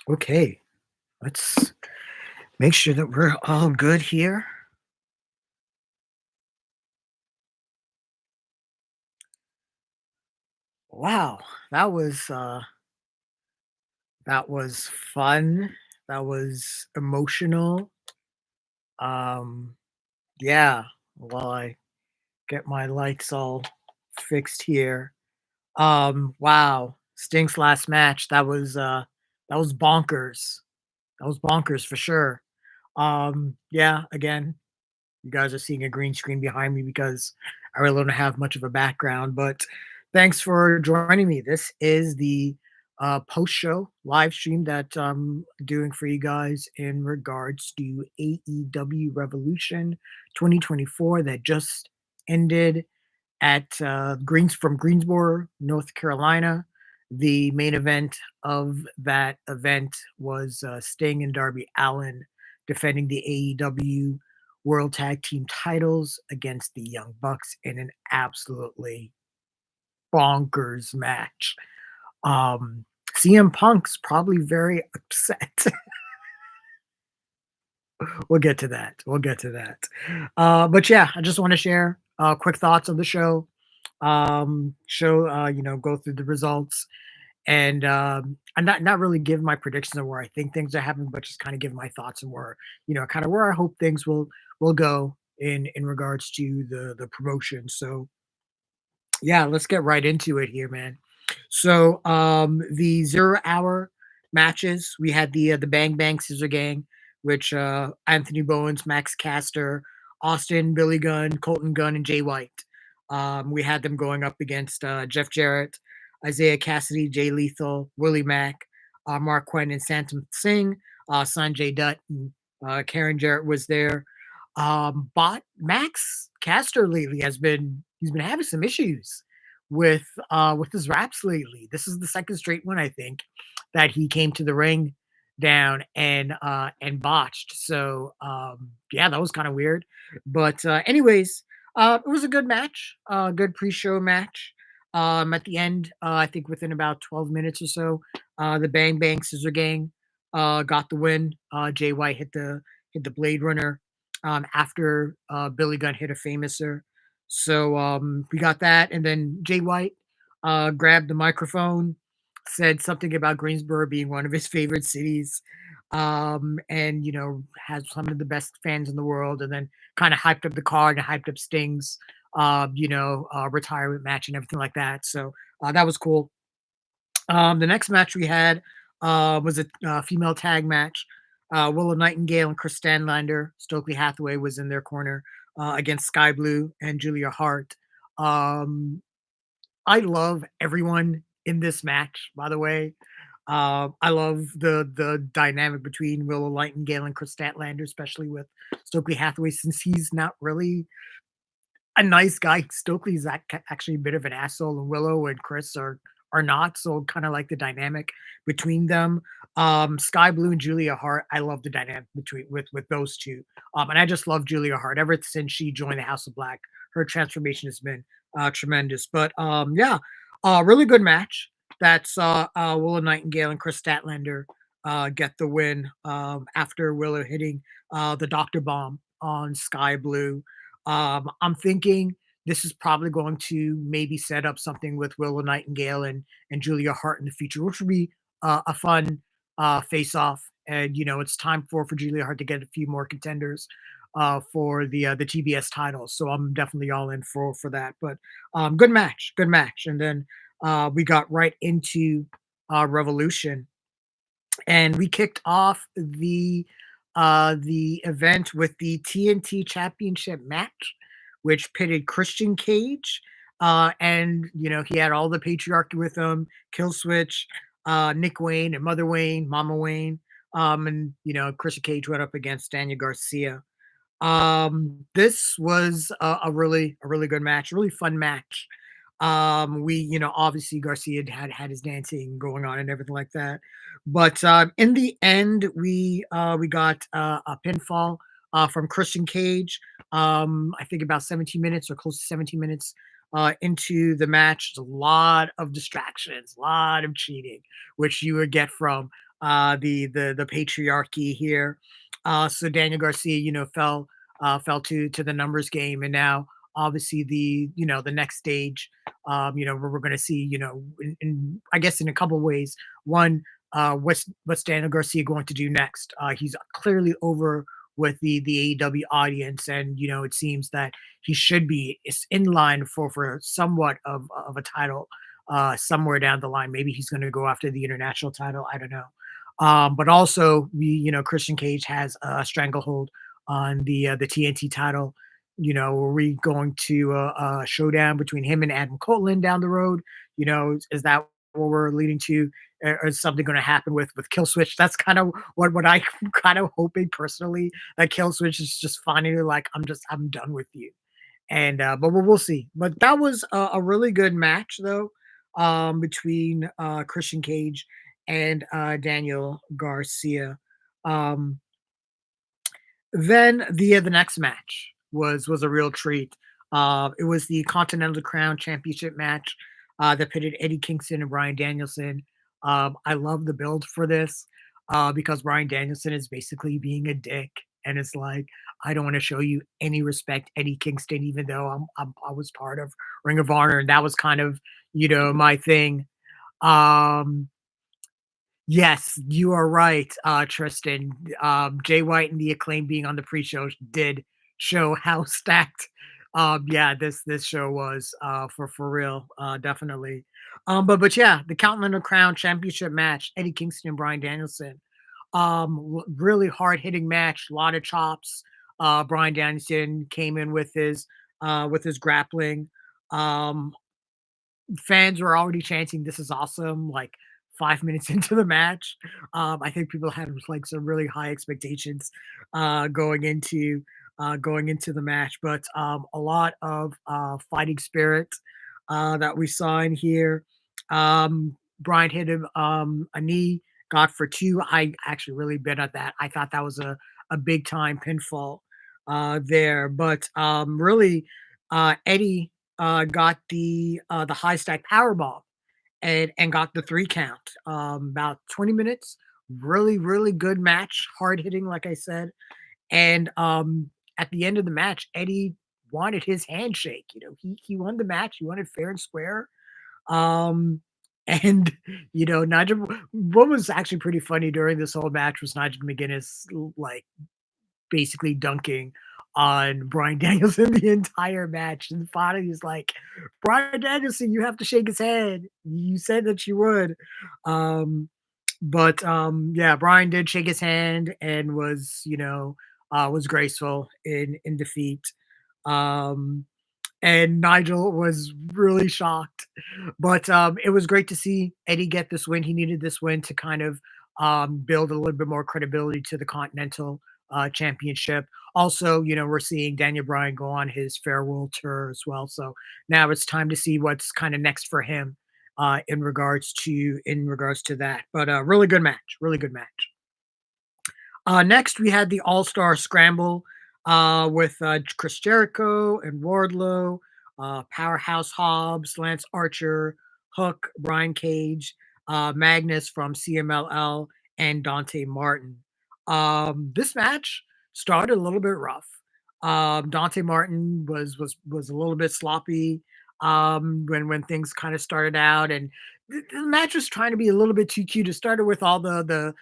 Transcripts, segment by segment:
Okay, let's make sure that we're all good here. Wow, that was uh that was fun. That was emotional. Um yeah, while I get my lights all fixed here. Wow, Sting's last match, that was bonkers. That was bonkers for sure. Yeah, again, you guys are seeing a green screen behind me because I really don't have much of a background. But thanks for joining me. This is the post show live stream that I'm doing for you guys in regards to AEW Revolution 2024 that just ended at Greensboro, North Carolina. The main event of that event was Sting and Darby Allin defending the AEW World Tag Team titles against the Young Bucks in an absolutely bonkers match. Um, CM Punk's probably very upset. We'll get to that. We'll get to that. But yeah, I just want to share quick thoughts of the show. Go through the results and I'm not really give my predictions of where I think things are happening, but just kind of give my thoughts and where kind of where I hope things will go in regards to the promotion. So yeah, let's get right into it here, man. So the 0 hour matches, we had the Bang Bang Scissor Gang, which Anthony Bowens, Max Caster, Austin, Billy Gunn, Colton Gunn, and Jay White. We had them going up against Jeff Jarrett, Isaiah Cassidy, Jay Lethal, Willie Mack, Mark Quinn, and Santam Singh, Sanjay Dutt, and Karen Jarrett was there. But Max Caster lately he's been having some issues with his raps lately. This is the second straight one I think that he came to the ring down and botched. So yeah, that was kind of weird. But anyways, it was a good match, good pre-show match. At the end, I think within about 12 minutes or so, the Bang Bang Scissor Gang got the win. Jay White hit the Blade Runner after Billy Gunn hit a famouser. So we got that, and then Jay White grabbed the microphone, said something about Greensboro being one of his favorite cities, and has some of the best fans in the world, and then kind of hyped up the card and hyped up Sting's, retirement match and everything like that. So that was cool. The next match we had was a female tag match. Willow Nightingale and Chris Stanlander, Stokely Hathaway was in their corner against Sky Blue and Julia Hart. Um, I love everyone in this match, by the way. I love the dynamic between Willow Nightingale and Chris Statlander, especially with Stokely Hathaway, since he's not really a nice guy. Stokely's actually a bit of an asshole, and Willow and Chris are not. So kind of like the dynamic between them. Sky Blue and Julia Hart. I love the dynamic between with those two. And I just love Julia Hart ever since she joined the House of Black. Her transformation has been tremendous. But yeah, really good match. That's Willow Nightingale and Chris Statlander get the win after Willow hitting the Doctor Bomb on Sky Blue. I'm thinking this is probably going to maybe set up something with Willow Nightingale and Julia Hart in the future, which would be a fun face off. And it's time for Julia Hart to get a few more contenders for the TBS titles. So I'm definitely all in for that. But good match, good match. And then we got right into Revolution, and we kicked off the event with the TNT Championship match, which pitted Christian Cage, and he had all the patriarchy with him, Kill Switch, Nick Wayne, and Mother Wayne, Mama Wayne, and Christian Cage went up against Daniel Garcia. This was a really good match, a really fun match. We, obviously Garcia had his dancing going on and everything like that. But in the end, we got a pinfall from Christian Cage. I think about 17 minutes or close to 17 minutes into the match. There's a lot of distractions, a lot of cheating, which you would get from the patriarchy here. So Daniel Garcia, fell to the numbers game, and now obviously the next stage, where we're going to see, in I guess in a couple ways. One, what's Daniel Garcia going to do next? He's clearly over with the AEW audience, and it seems that he should be is in line for somewhat of a title somewhere down the line. Maybe he's going to go after the international title. I don't know. But also, Christian Cage has a stranglehold on the TNT title. Are we going to a showdown between him and Adam Copeland down the road? Is that what we're leading to? Or is something going to happen with Kill Switch? That's kind of what I kind of hoping personally, that Kill Switch is just finally like, I'm done with you. And but we'll see. But that was a really good match though, between Christian Cage and Daniel Garcia. Um, then the next match was a real treat. It was the Continental Crown Championship match that pitted Eddie Kingston and Brian Danielson. I love the build for this because Brian Danielson is basically being a dick, and it's like, I don't want to show you any respect, Eddie Kingston, even though I was part of Ring of Honor, and that was kind of my thing. Um, Yes, you are right, Tristan. Jay White and the Acclaim being on the pre-show did show how stacked, yeah, this show was, for real, definitely. But yeah, the Continental Crown Championship match, Eddie Kingston and Brian Danielson. Really hard hitting match, a lot of chops. Brian Danielson came in with his grappling. Um, Fans were already chanting, "This is awesome," like 5 minutes into the match. I think people had, like, some really high expectations, going into the match, but, a lot of, fighting spirit, that we saw in here. Brian hit him, a knee, got for 2. I actually really bet at that. I thought that was a big time pinfall, there, but, really, Eddie got the high stack power bomb and got the 3 count. About 20 minutes, really, really good match, hard hitting, like I said. And at the end of the match, Eddie wanted his handshake. He won the match. He wanted fair and square. Um, and Nigel. What was actually pretty funny during this whole match was Nigel McGuinness, like, basically dunking on Brian Danielson the entire match. And finally, he's like, Brian Danielson, you have to shake his hand. You said that you would. Um, but yeah, Brian did shake his hand and was graceful in defeat. Um, and Nigel was really shocked. But it was great to see Eddie get this win. He needed this win to kind of build a little bit more credibility to the Continental Championship. Also, we're seeing Daniel Bryan go on his farewell tour as well. So now it's time to see what's kind of next for him in regards to that. But really good match, really good match. Next, we had the All Star Scramble with Chris Jericho and Wardlow, Powerhouse Hobbs, Lance Archer, Hook, Brian Cage, Magnus from CMLL, and Dante Martin. This match started a little bit rough. Dante Martin was a little bit sloppy when things kind of started out, and the match was trying to be a little bit too cute. It started with all the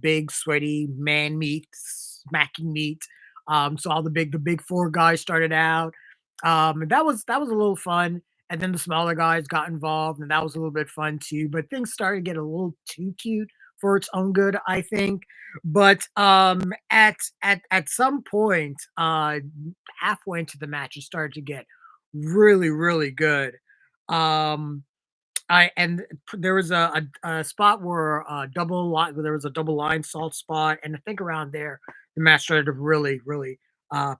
big sweaty man meat, smacking meat. So all the big four guys started out. And that was a little fun. And then the smaller guys got involved, and that was a little bit fun too. But things started to get a little too cute for its own good, I think. But at some point, halfway into the match, it started to get really, really good. Um, I and there was a spot where there was a double line salt spot, and I think around there the match started to really, really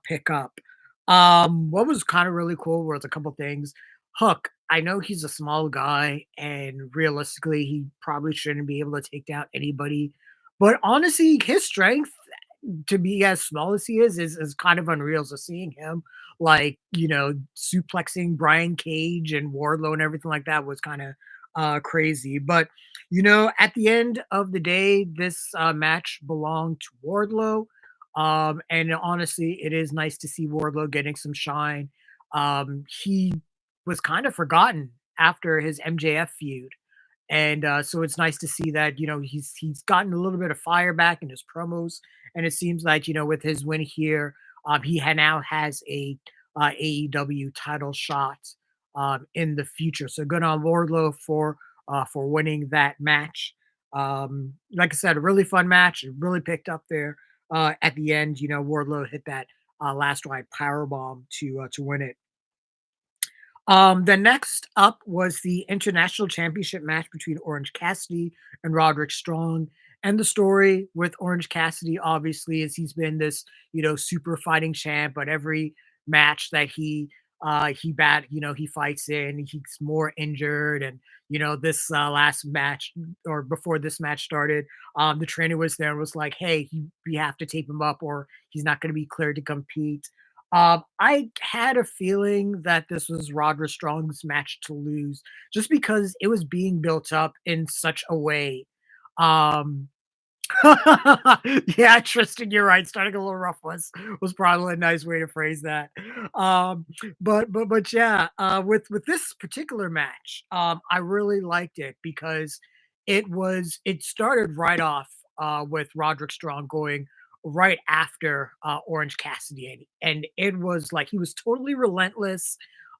pick up. What was kind of really cool was a couple things. Hook, I know he's a small guy, and realistically, he probably shouldn't be able to take down anybody. But honestly, his strength to be as small as he is kind of unreal. So seeing him like, suplexing Brian Cage and Wardlow and everything like that was kind of crazy. But at the end of the day, this match belonged to Wardlow. And honestly, it is nice to see Wardlow getting some shine. He was kind of forgotten after his MJF feud. And so it's nice to see that he's gotten a little bit of fire back in his promos, and it seems like with his win here, now has a AEW title shot in the future. So good on Wardlow for winning that match. Like I said, a really fun match. It really picked up there at the end. Wardlow hit that last ride power bomb to win it. The next up was the international championship match between Orange Cassidy and Roderick Strong. And the story with Orange Cassidy, obviously, is he's been this, super fighting champ, but every match that he fights in, he's more injured. And, this last match or before this match started, the trainer was there and was like, hey, we have to tape him up or he's not going to be cleared to compete. I had a feeling that this was Roderick Strong's match to lose just because it was being built up in such a way. Um, yeah, Tristan, you're right. Starting a little rough was probably a nice way to phrase that. Um, but yeah, with this particular match, I really liked it because it started right off with Roderick Strong going right after Orange Cassidy, and it was like he was totally relentless.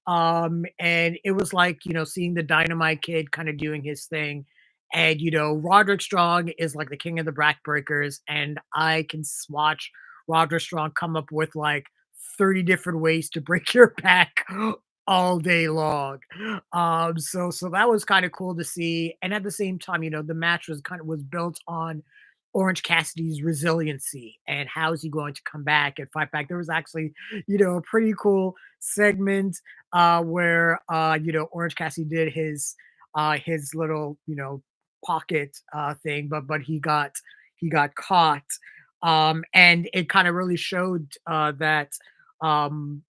And it was like seeing the Dynamite Kid kind of doing his thing, and Roderick Strong is like the king of the backbreakers, and I can watch Roderick Strong come up with like 30 different ways to break your back all day long. So that was kind of cool to see. And at the same time, the match was built on Orange Cassidy's resiliency and how is he going to come back and fight back. There was actually, a pretty cool segment where Orange Cassidy did his little, pocket thing, but he got caught. And it kind of really showed that um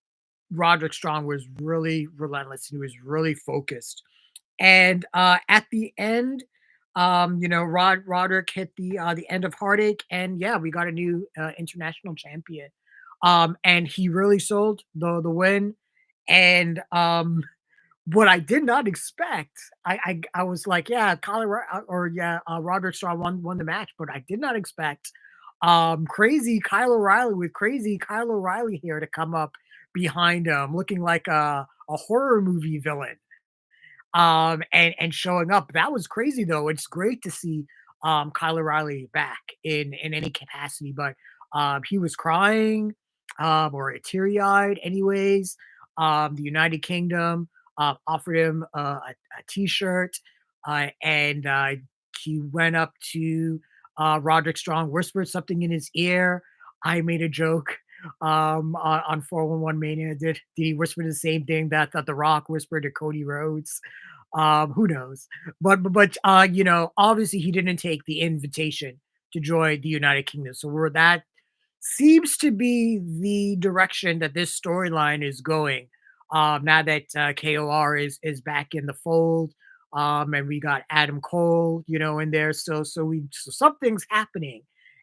Roderick Strong was really relentless. He was really focused. And at the end, Roderick hit the end of Heartache, and yeah, we got a new international champion. And he really sold the win. And what I did not expect, I was like, yeah, Roderick Strong won the match, but I did not expect crazy Kyle O'Reilly with crazy Kyle O'Reilly here to come up behind him, looking like a horror movie villain and showing up. That was crazy though. It's great to see Kyle O'Reilly back in any capacity, but he was crying or teary-eyed anyways. The United Kingdom offered him a t-shirt and he went up to Roderick Strong, whispered something in his ear. I made a joke on 411 Mania. Did he whisper the same thing that The Rock whispered to Cody Rhodes? Who knows? But obviously he didn't take the invitation to join the United Kingdom. So where that seems to be the direction that this storyline is going. Now that KOR is back in the fold, and we got Adam Cole, in there. So something's happening,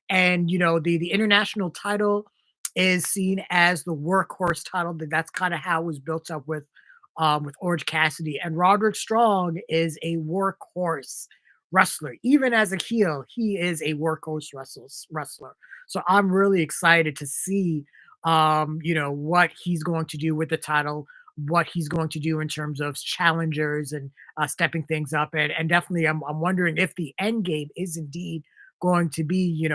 and the international title is seen as the workhorse title. That's kind of how it was built up with Orange Cassidy, and Roderick Strong is a workhorse wrestler. Even as a heel, he is a workhorse wrestler. So I'm really excited to see, what he's going to do with the title, what he's going to do in terms of challengers and stepping things up, and definitely, I'm wondering if the end game is indeed going to be,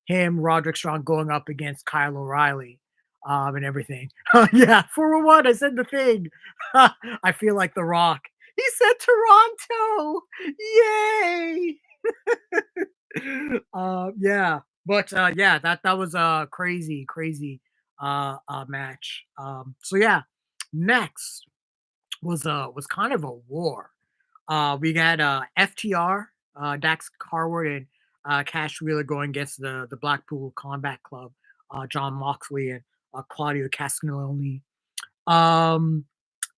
him, Roderick Strong, going up against Kyle O'Reilly, and everything. Yeah, 401, I said the thing. I feel like The Rock. He said Toronto. Yay! Yeah, but yeah, that was a crazy, crazy match. So yeah, next was kind of a war. We got FTR, Dax Harwood, and Cash Wheeler going against the Blackpool Combat Club, John Moxley and Claudio Castagnoli. Um,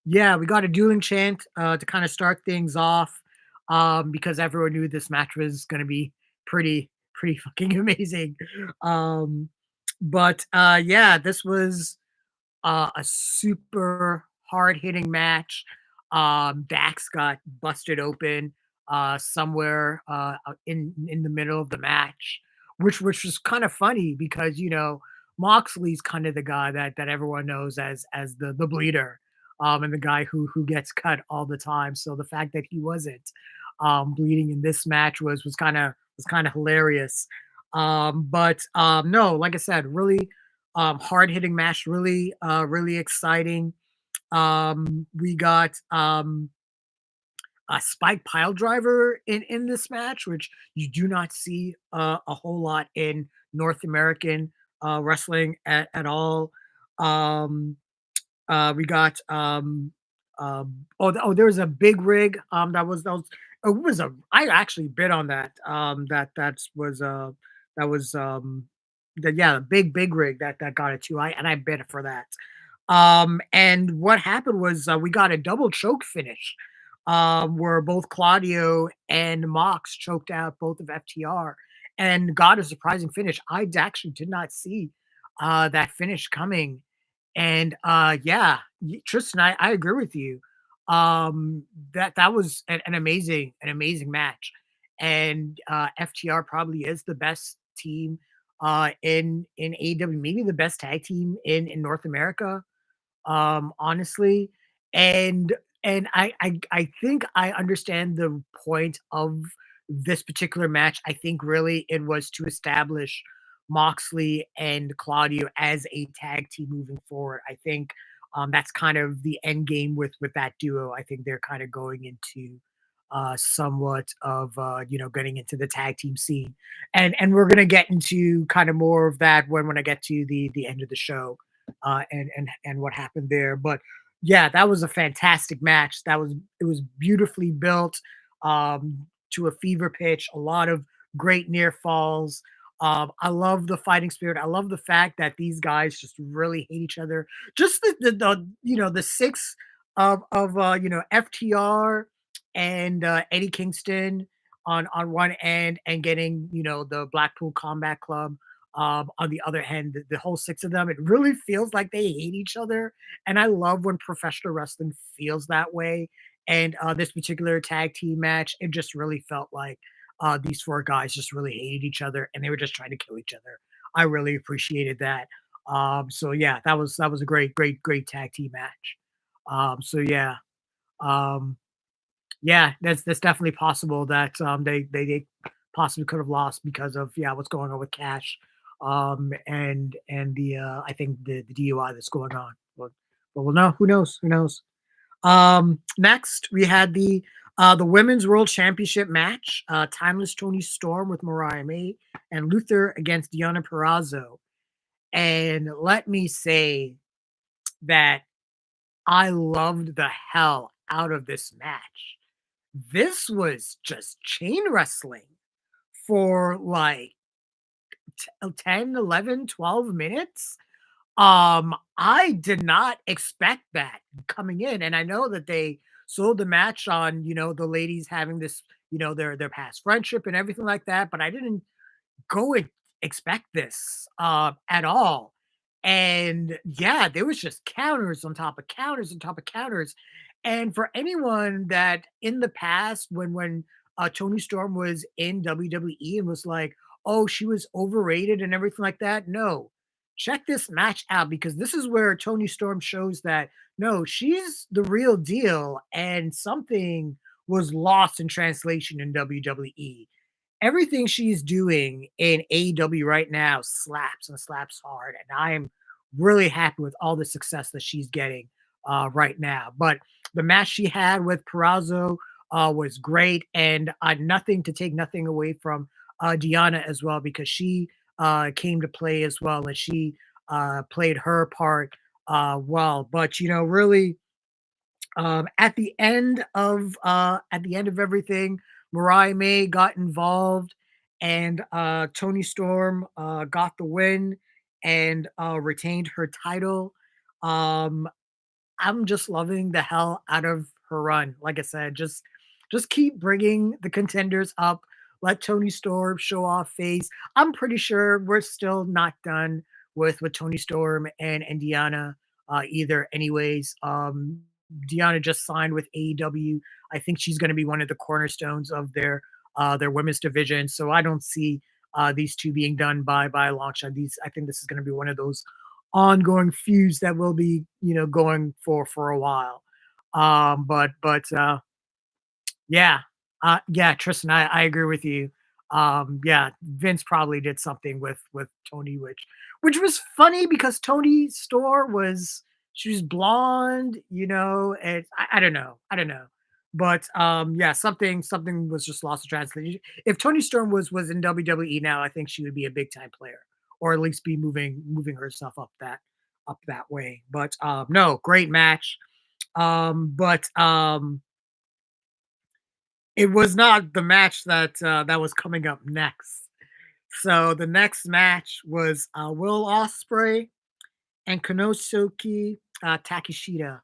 yeah, we got a dueling chant to kind of start things off. because everyone knew this match was gonna be pretty fucking amazing. Um, but yeah, this was a super hard hitting match. Dax got busted open somewhere in the middle of the match, which was kind of funny because Moxley's kind of the guy that everyone knows as the bleeder, and the guy who gets cut all the time. So the fact that he wasn't bleeding in this match was kind of hilarious. But no, like I said, really hard hitting match, really exciting. We got a spike pile driver in this match, which you do not see a whole lot in North American wrestling at all. Um, we got there was a big rig that was it was a I actually bid on that that was yeah, the big rig that got it too. I bid for that. And what happened was we got a double choke finish, where both Claudio and Mox choked out both of FTR and got a surprising finish. Actually did not see that finish coming. And yeah, Tristan, I agree with you. That was an amazing match. And FTR probably is the best team in AEW, maybe the best tag team in North America, honestly. And and I, I i think I understand the point of this particular match. I think really it was to establish Moxley and Claudio as a tag team moving forward. I think that's kind of the end game with that duo. I think they're kind of going into somewhat of getting into the tag team scene, and we're gonna get into kind of more of that when I get to the end of the show, and what happened there. But yeah, that was a fantastic match. It was beautifully built, to a fever pitch. A lot of great near falls. I love the fighting spirit. I love the fact that these guys just really hate each other. Just the six of FTR and Eddie Kingston on one end, and getting the Blackpool Combat Club on the other hand. The whole six of them, it really feels like they hate each other, and I love when professional wrestling feels that way. And this particular tag team match, it just really felt like these four guys just really hated each other, and they were just trying to kill each other. I really appreciated that. So yeah, that was a great tag team match. So yeah, um, yeah, that's definitely possible that they possibly could have lost because of what's going on with Cash, and the I think the DUI that's going on. But we'll know. Who knows? Who knows? Next we had the women's world championship match. Timeless Tony Storm with Mariah May and Luther against Deonna Purrazzo. And let me say that I loved the hell out of this match. This was just chain wrestling for like 10, 11, 12 minutes. I did not expect that coming in, and I know that they sold the match on, the ladies having this, their past friendship and everything like that, but I didn't go and expect this at all. And yeah, there was just counters on top of counters on top of counters. And for anyone that in the past, when Tony Storm was in WWE and was like, "Oh, she was overrated and everything like that," no, check this match out, because this is where Tony Storm shows that no, she's the real deal, and something was lost in translation in WWE. Everything she's doing in AEW right now slaps and slaps hard, and I am really happy with all the success that she's getting right now. But the match she had with Purrazzo was great, and nothing to take nothing away from Deanna as well, because she came to play as well, and she played her part well. But really, at the end of everything, Mariah May got involved, and Tony Storm got the win and retained her title. Um, I'm just loving the hell out of her run. Like I said, just Just keep bringing the contenders up. Let Tony Storm show off face. I'm pretty sure we're still not done with Tony Storm and Deanna either. Anyways, Deanna just signed with AEW. I think she's going to be one of the cornerstones of their women's division. So I don't see these two being done by a long shot. These I think this is going to be one of those ongoing feuds that will be going for a while. But yeah. Yeah, Tristan, I agree with you. Yeah, Vince probably did something with Tony, which was funny because Tony Store was she was blonde, and I don't know. I don't know. But yeah, something was just lost in translation. If Tony Storm was in WWE now, I think she would be a big time player, or at least be moving herself up that way. But no, great match. But it was not the match that was coming up next. So the next match was Will Ospreay and Konosuke Takeshita,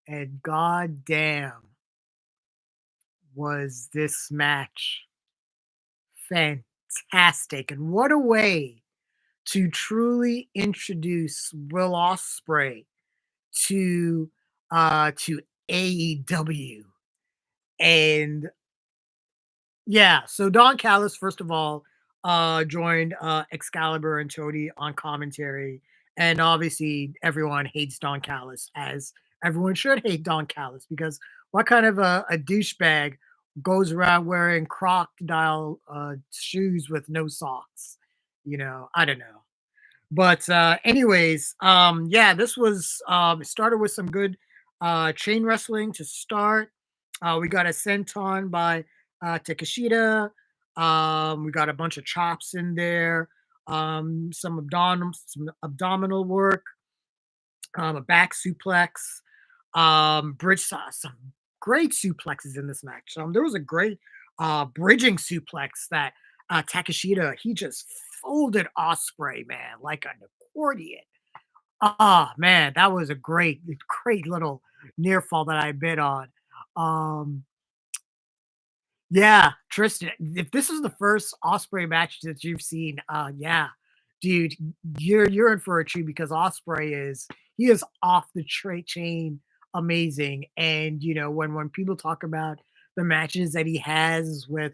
and goddamn was this match fantastic! And what a way to truly introduce Will Ospreay to AEW. And yeah, so Don Callis, first of all, joined Excalibur and Cody on commentary, and obviously everyone hates Don Callis, as everyone should hate Don Callis, because what kind of a douchebag goes around wearing crocodile shoes with no socks? I don't know. But anyways, yeah, this was it started with some good chain wrestling to start. We got a senton by Takeshita. We got a bunch of chops in there. Some abdominal work. A back suplex. Bridge saw some great suplexes in this match. There was a great bridging suplex that Takeshita he just folded Osprey, man, like an accordion. Ah, man, that was a great little near fall that I bit on. Um, yeah, Tristan, if this is the first Osprey match that you've seen, yeah, dude, you're in for a treat because Osprey he is off the chain amazing. And when people talk about the matches that he has with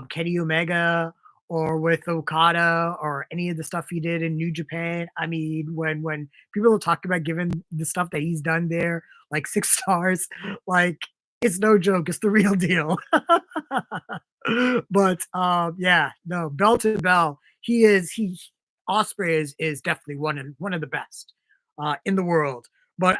Kenny Omega or with Okada or any of the stuff he did in New Japan, I mean, when people talk about giving the stuff that he's done there like 6 stars, like it's no joke, it's the real deal. But yeah, no, bell to bell, he Osprey is definitely one of the best in the world. But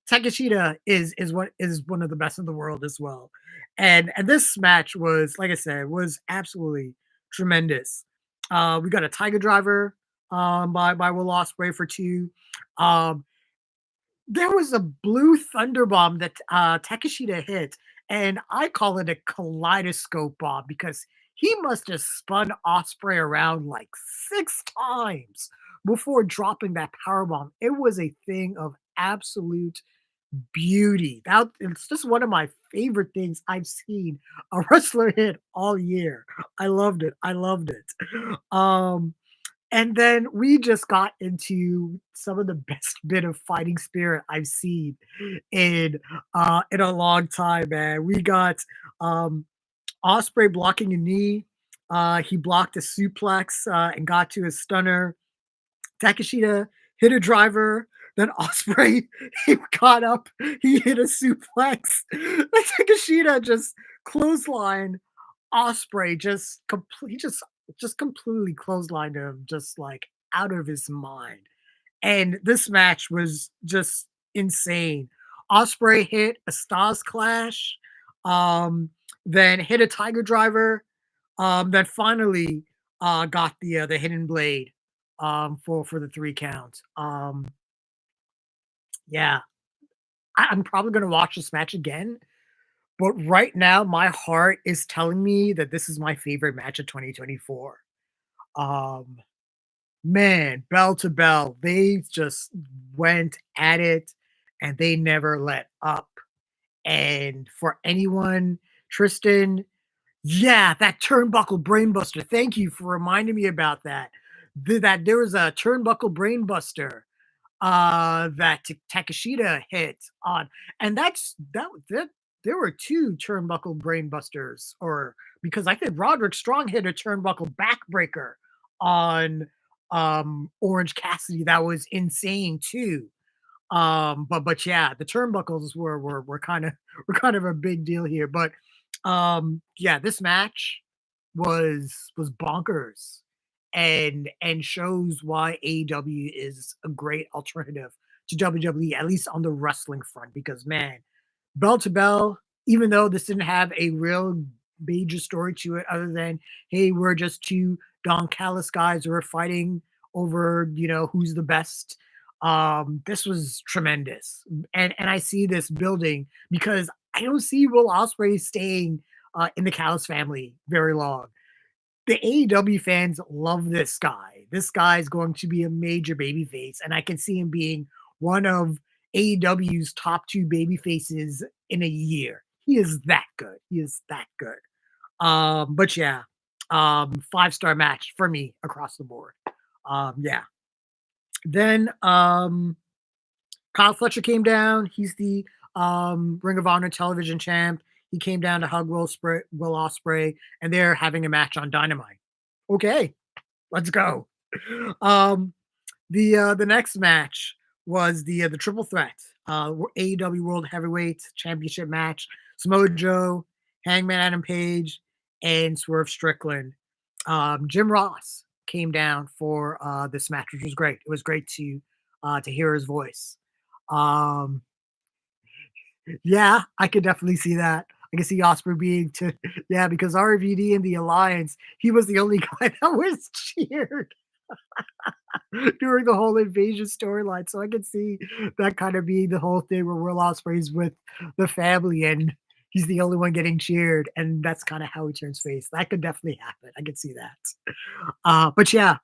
Takeshita is one of the best in the world as well. And this match was, like I said, was absolutely tremendous. We got a Tiger Driver by Will Ospreay for two. Um, there was a blue thunder bomb that Takeshita hit, and I call it a kaleidoscope bomb because he must have spun Osprey around like 6 times before dropping that power bomb. It was a thing of absolute beauty. It's just one of my favorite things I've seen a wrestler hit all year. I loved it. I loved it. And then we just got into some of the best bit of fighting spirit I've seen in a long time, man. We got um Osprey blocking a knee. He blocked a suplex and got to his stunner. Takeshita hit a driver. Then Osprey he got up. He hit a suplex. Takeshita just clothesline Osprey just completely clotheslined him, just like out of his mind. And this match was just insane. Osprey hit a Stars Clash, um, then hit a Tiger Driver, then finally got the Hidden Blade for the 3 count. Yeah, I'm probably gonna watch this match again, but right now my heart is telling me that this is my favorite match of 2024. Um, Man, bell to bell, they just went at it and they never let up. And for anyone, Tristan, yeah, that turnbuckle brainbuster. Thank you for reminding me about that. That there was a turnbuckle brainbuster that Takeshita hit on, and that there were two turnbuckle brainbusters, or because I think Roderick Strong hit a turnbuckle backbreaker on Orange Cassidy. That was insane too. But yeah, the turnbuckles were kind of were kind of a big deal here. But yeah, this match was bonkers and shows why AEW is a great alternative to WWE, at least on the wrestling front, because man, bell to bell, even though this didn't have a real major story to it other than, hey, we're just two Don Callis guys who are fighting over, who's the best. This was tremendous. And I see this building because I don't see Will Ospreay staying in the Callis family very long. The AEW fans love this guy. This guy is going to be a major babyface, and I can see him being one of AEW's top two baby faces in a year. He is that good. He is that good. But yeah, 5-star match for me across the board. Yeah. Then Kyle Fletcher came down. He's the Ring of Honor television champ. He came down to hug Will Ospreay, and they're having a match on Dynamite. Okay, let's go. Um, the next match was the triple threat AEW World Heavyweight Championship match. Samoa Joe, Hangman Adam Page, and Swerve Strickland. Jim Ross came down for this match, which was great. It was great to hear his voice. Um, yeah, I could definitely see that. I can see Osprey being to yeah, because RVD in the Alliance, he was the only guy that was cheered during the whole invasion storyline. So I could see that kind of being the whole thing where Will Ospreay's with the family and he's the only one getting cheered, and that's kind of how he turns face. That could definitely happen. I could see that. But yeah,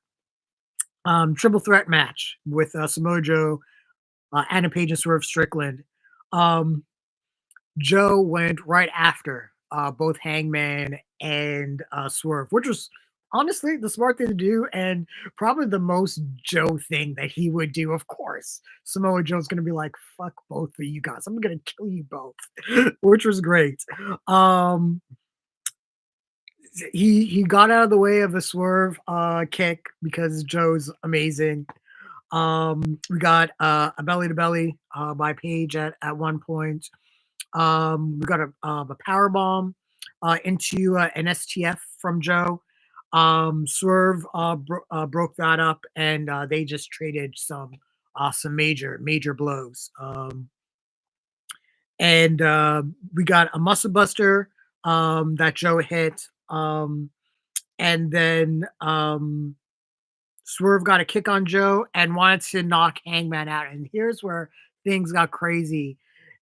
triple threat match with Samoa Joe, Adam Page, and Swerve Strickland. Um, Joe went right after both Hangman and Swerve, which was honestly the smart thing to do and probably the most Joe thing that he would do. Of course, Samoa Joe's going to be like, "Fuck both of you guys. I'm going to kill you both," which was great. Um, he got out of the way of the Swerve kick because Joe's amazing. We got a belly to belly by Page at one point. We got a power bomb into an STF from Joe. Swerve broke that up, and they just traded some major blows. And we got a muscle buster that Joe hit, and then Swerve got a kick on Joe and wanted to knock Hangman out. And here's where things got crazy.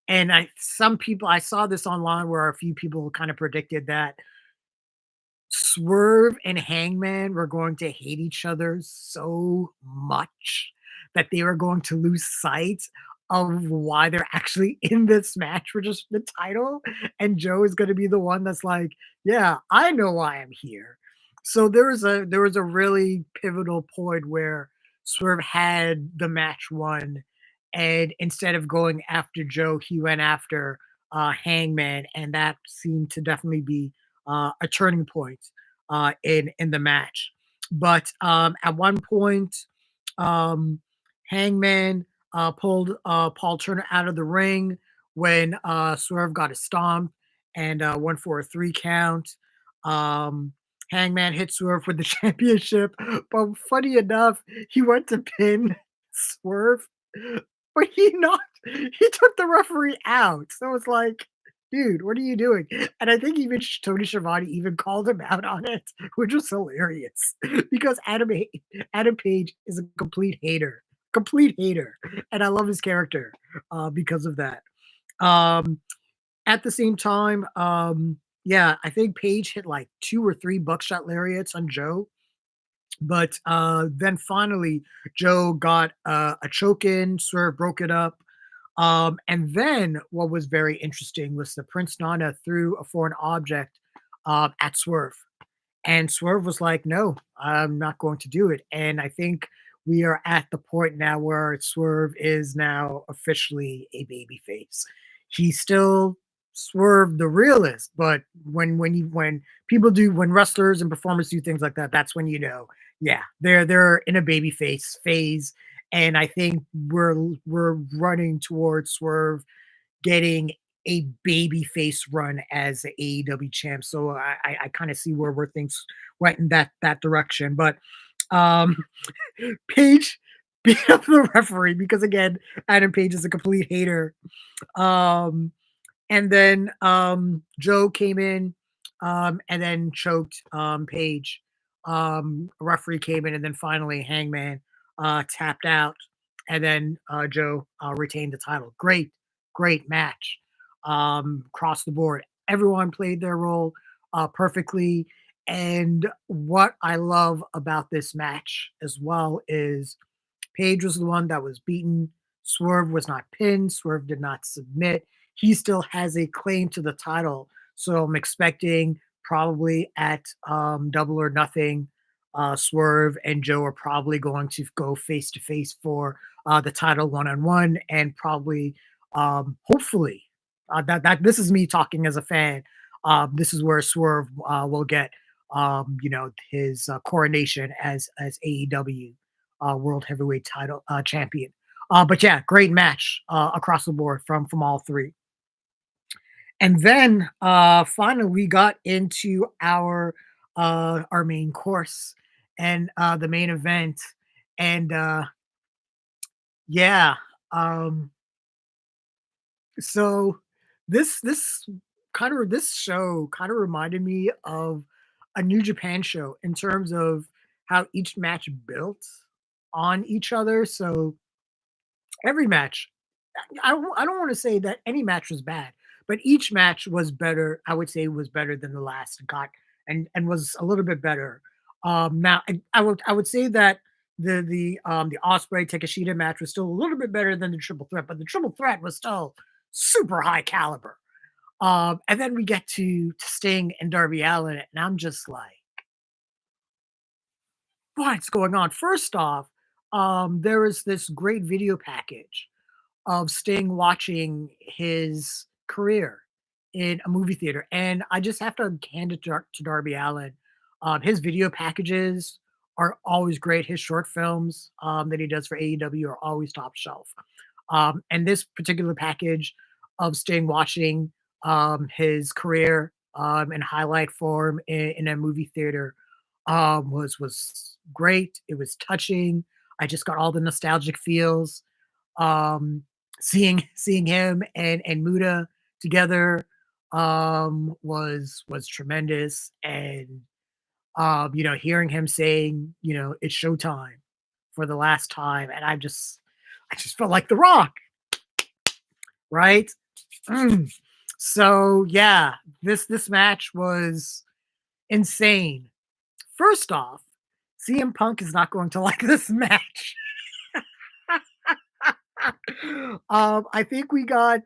And I saw this online where a few people kind of predicted that Swerve and Hangman were going to hate each other so much that they were going to lose sight of why they're actually in this match for just the title. And Joe is going to be the one that's like, yeah, I know why I'm here. So there was a really pivotal point where Swerve had the match won, and instead of going after Joe, he went after Hangman, and that seemed to definitely be a turning point in the match. But at one point, um, Hangman pulled Paul Turner out of the ring when Swerve got a stomp and went for a 3 count. Um, Hangman hit Swerve with the championship, but funny enough, he went to pin Swerve, but he took the referee out. So it's like, dude, what are you doing? And I think even Tony Schiavone even called him out on it, which was hilarious because Adam Page is a complete hater, and I love his character because of that. Um, at the same time, yeah, I think Page hit like 2 or 3 buckshot lariats on Joe, but then finally Joe got a choke in, Swerve broke it up. And then what was very interesting was the Prince Nana threw a foreign object at Swerve. And Swerve was like, "No, I'm not going to do it." And I think we are at the point now where Swerve is now officially a babyface. He's still Swerve the realist, but when people do when wrestlers and performers do things like that, that's when you know, yeah, they're in a babyface phase. And I think we're running towards Swerve getting a baby face run as the AEW champ. So I kind of see where things went in that direction. But um Page beat up the referee because again, Adam Page is a complete hater. Um and then Joe came in and then choked Page. A referee came in and then finally Hangman tapped out and then Joe retained the title. Great match. Across the board. Everyone played their role perfectly. And what I love about this match as well is Page was the one that was beaten. Swerve was not pinned. Swerve did not submit. He still has a claim to the title. So I'm expecting probably at Double or Nothing, Swerve and Joe are probably going to go face to face for the title one on one, and probably, hopefully, that this is me talking as a fan. This is where Swerve will get, his coronation as AEW world heavyweight title champion. But yeah, great match across the board from all three. And then finally we got into our main course and the main event. And yeah, um, so this show kind of reminded me of a New Japan show in terms of how each match built on each other. So every match, I don't want to say that any match was bad, but each match was better. I would say was better than the last. Got and was a little bit better. Now I would say that the Osprey Takeshita match was still a little bit better than the triple threat, but the triple threat was still super high caliber. And then we get to Sting and Darby Allin, and I'm just like, what's going on? First off, there is this great video package of Sting watching his career in a movie theater, and I just have to hand it to Darby Allin. His video packages are always great. His short films that he does for AEW are always top shelf. And this particular package of Sting watching his career in highlight form in a movie theater was great. It was touching. I just got all the nostalgic feels. Um, seeing him and Muda together was tremendous. And hearing him saying, it's showtime for the last time, and I just felt like The Rock, right? Mm. So yeah, this match was insane. First off, CM Punk is not going to like this match. I think we got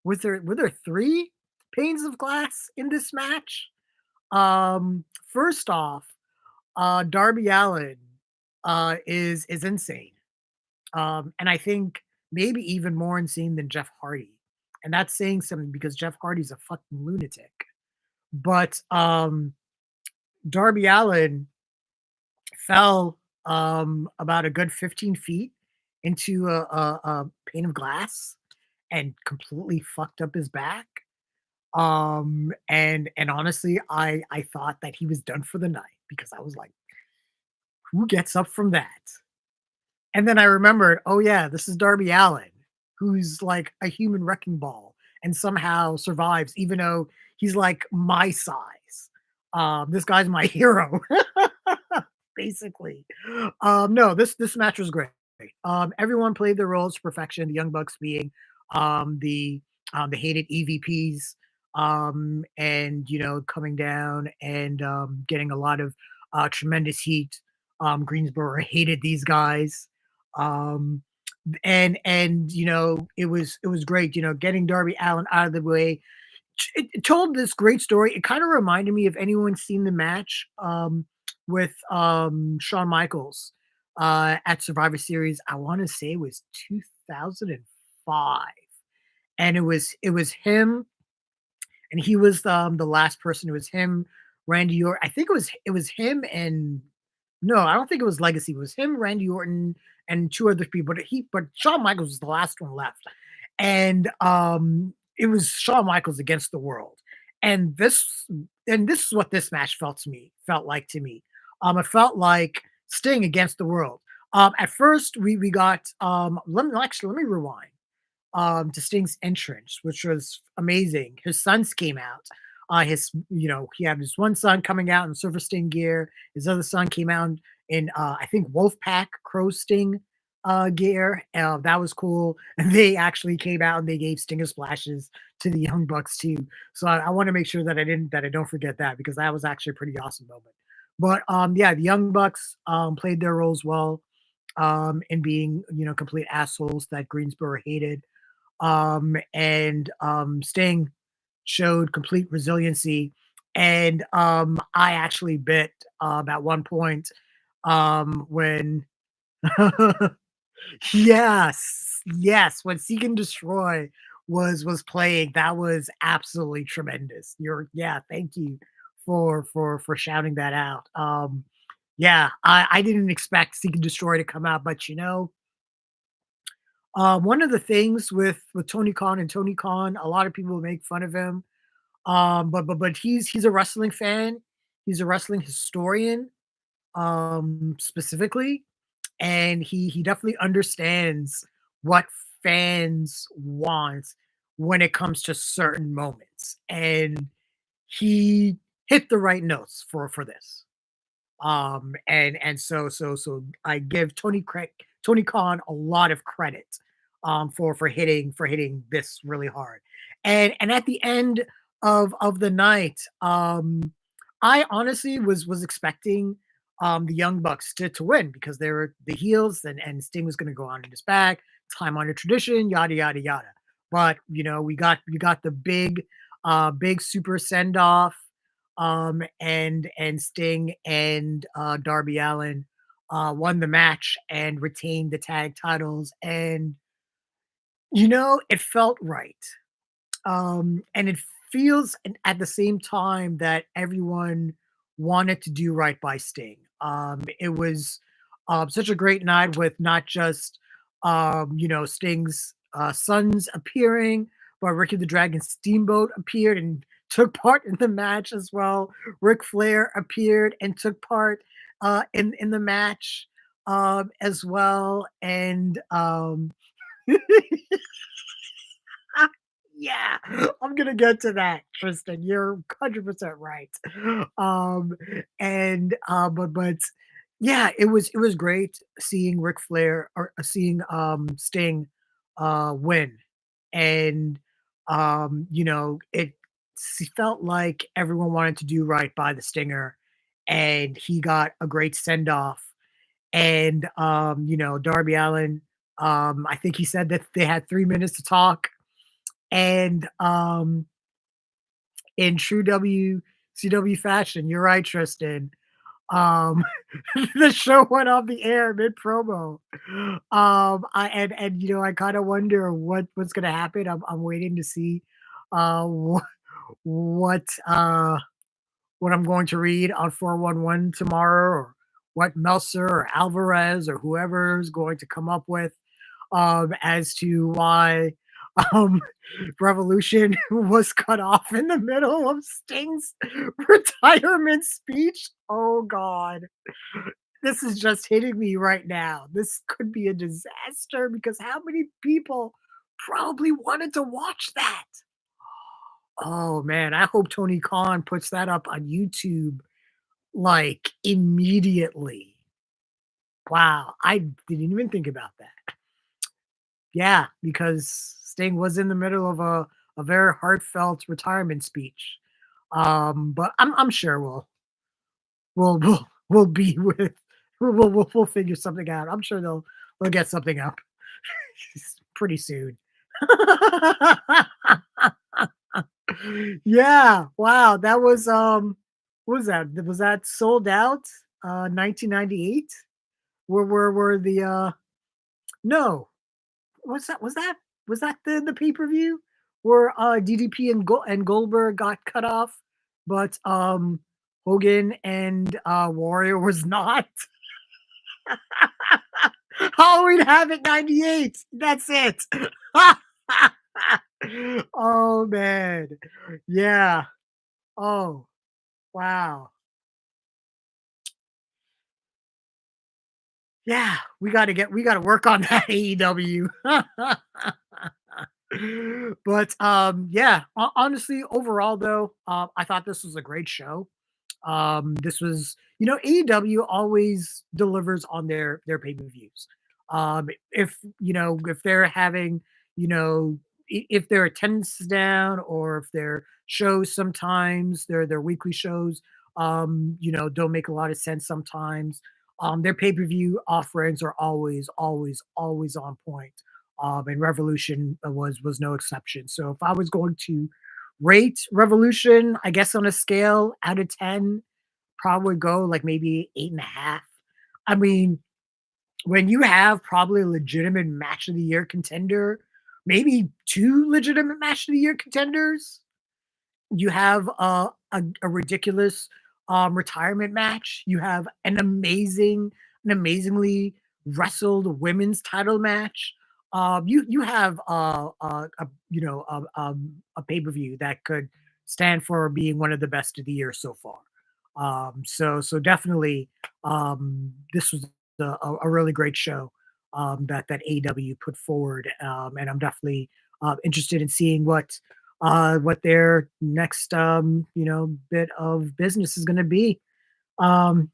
were there three panes of glass in this match? First off, Darby Allin is insane. And I think maybe even more insane than Jeff Hardy. And that's saying something because Jeff Hardy's a fucking lunatic. But Darby Allin fell about a good 15 feet into a pane of glass and completely fucked up his back. And honestly, I thought that he was done for the night because I was like, who gets up from that? And then I remembered, oh yeah, this is Darby Allin, who's like a human wrecking ball and somehow survives, even though he's like my size. This guy's my hero, basically. No, this match was great. Everyone played their roles to perfection. The Young Bucks being the hated EVPs, and coming down and getting a lot of tremendous heat. Greensboro hated these guys. Um, And it was great, getting Darby Allin out of the way. It told this great story. It kind of reminded me, if anyone's seen the match with Shawn Michaels at Survivor Series. I want to say it was 2005, and it was him, and he was the last person. It was him, Randy Orton. I think it was him and no, I don't think it was Legacy. It was him, Randy Orton, and two other people. But Shawn Michaels was the last one left, and it was Shawn Michaels against the world. And this is what this match felt like to me. It felt like Sting against the world. At first we got let me rewind to Sting's entrance, which was amazing. His sons came out. He had his one son coming out in Silver Sting gear. His other son came out in I think Wolfpack Crow Sting gear. That was cool. And they actually came out and they gave Stinger splashes to the Young Bucks too. So I want to make sure that I don't forget that, because that was actually a pretty awesome moment. But yeah, the Young Bucks played their roles well in being complete assholes that Greensboro hated. And Sting showed complete resiliency. And I actually bit at one point when yes, yes, when Seek and Destroy was playing, that was absolutely tremendous. Yeah, thank you for shouting that out. Yeah, I didn't expect Seek and Destroy to come out, but one of the things with Tony Khan, a lot of people make fun of him. But he's a wrestling fan. He's a wrestling historian, specifically, and he definitely understands what fans want when it comes to certain moments, and he hit the right notes for this. And so I give Tony Khan a lot of credit for hitting this really hard. And at the end of the night, I honestly was expecting the Young Bucks to win, because they were the heels, and Sting was going to go on in his back, time honored tradition, yada yada yada. But we got the big super send off, and Sting and Darby Allin won the match and retained the tag titles, and it felt right. And it feels at the same time that everyone wanted to do right by Sting. It was such a great night, with not just Sting's sons appearing, but Ricky the Dragon Steamboat appeared and took part in the match as well. Ric Flair appeared and took part in the match as well, and yeah, I'm gonna get to that, Tristan. You're 100% right. Um, but yeah, it was great seeing Ric Flair, or seeing Sting win, and felt like everyone wanted to do right by the Stinger, and he got a great send off. And Darby Allin, I think he said that they had 3 minutes to talk, and in true WCW fashion, you're right, Tristan. Um, the show went off the air mid promo. I kind of wonder what's gonna happen. I'm waiting to see what what uh what I'm going to read on 411 tomorrow, or what Meltzer or Alvarez or whoever is going to come up with as to why um, Revolution was cut off in the middle of Sting's retirement speech. Oh God, this is just hitting me right now. This could be a disaster, because how many people probably wanted to watch that? Oh man, I hope Tony Khan puts that up on YouTube like immediately. Wow, I didn't even think about that. Yeah, because Sting was in the middle of a very heartfelt retirement speech. But I'm sure we'll be with we'll figure something out. I'm sure they'll get something up. Pretty soon. Yeah, wow, that was, what was that? Was that sold out, 1998? Where the, no, was that the pay-per-view where, DDP and Goldberg got cut off, but, Hogan and, Warrior was not? Halloween Havoc '98. That's it. Oh, man. Yeah. Oh, wow. Yeah, we gotta work on that AEW. But, yeah, honestly, overall, though, I thought this was a great show. This was, AEW always delivers on their pay-per-views. If, if they're having, you know, if their attendance is down or if their shows sometimes, their weekly shows, don't make a lot of sense sometimes. Their pay-per-view offerings are always, always, always on point. And Revolution was no exception. So if I was going to rate Revolution, I guess on a scale out of 10, probably go like maybe 8.5. I mean, when you have probably a legitimate match of the year contender, maybe two legitimate match of the year contenders, you have a ridiculous retirement match. You have an amazingly wrestled women's title match. You have a pay per view that could stand for being one of the best of the year so far. So definitely, this was a really great show that AEW put forward, and I'm definitely interested in seeing what their next bit of business is going to be. Um,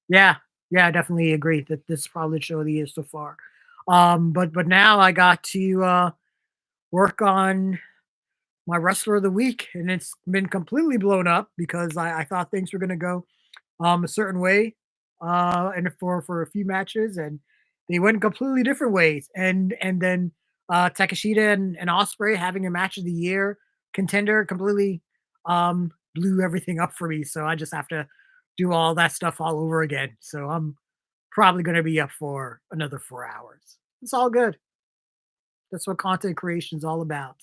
yeah, yeah, I definitely agree that this is probably the show of the year so far. But now I got to work on my wrestler of the week, and it's been completely blown up because I thought things were going to go a certain way, and for a few matches, and they went completely different ways. And then Takashita and Osprey having a match of the year contender completely blew everything up for me. So I just have to do all that stuff all over again. So I'm probably going to be up for another 4 hours. It's all good. That's what content creation is all about.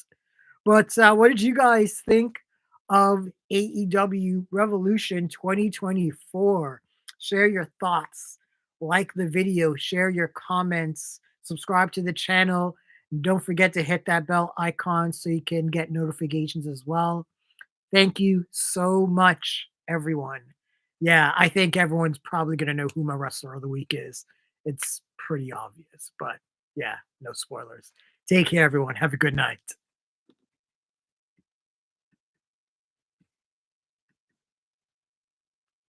But what did you guys think of AEW Revolution 2024? Share your thoughts, like the video, share your comments, subscribe to the channel. And don't forget to hit that bell icon so you can get notifications as well. Thank you so much, everyone. Yeah, I think everyone's probably going to know who my wrestler of the week is. It's pretty obvious, but yeah, no spoilers. Take care, everyone. Have a good night.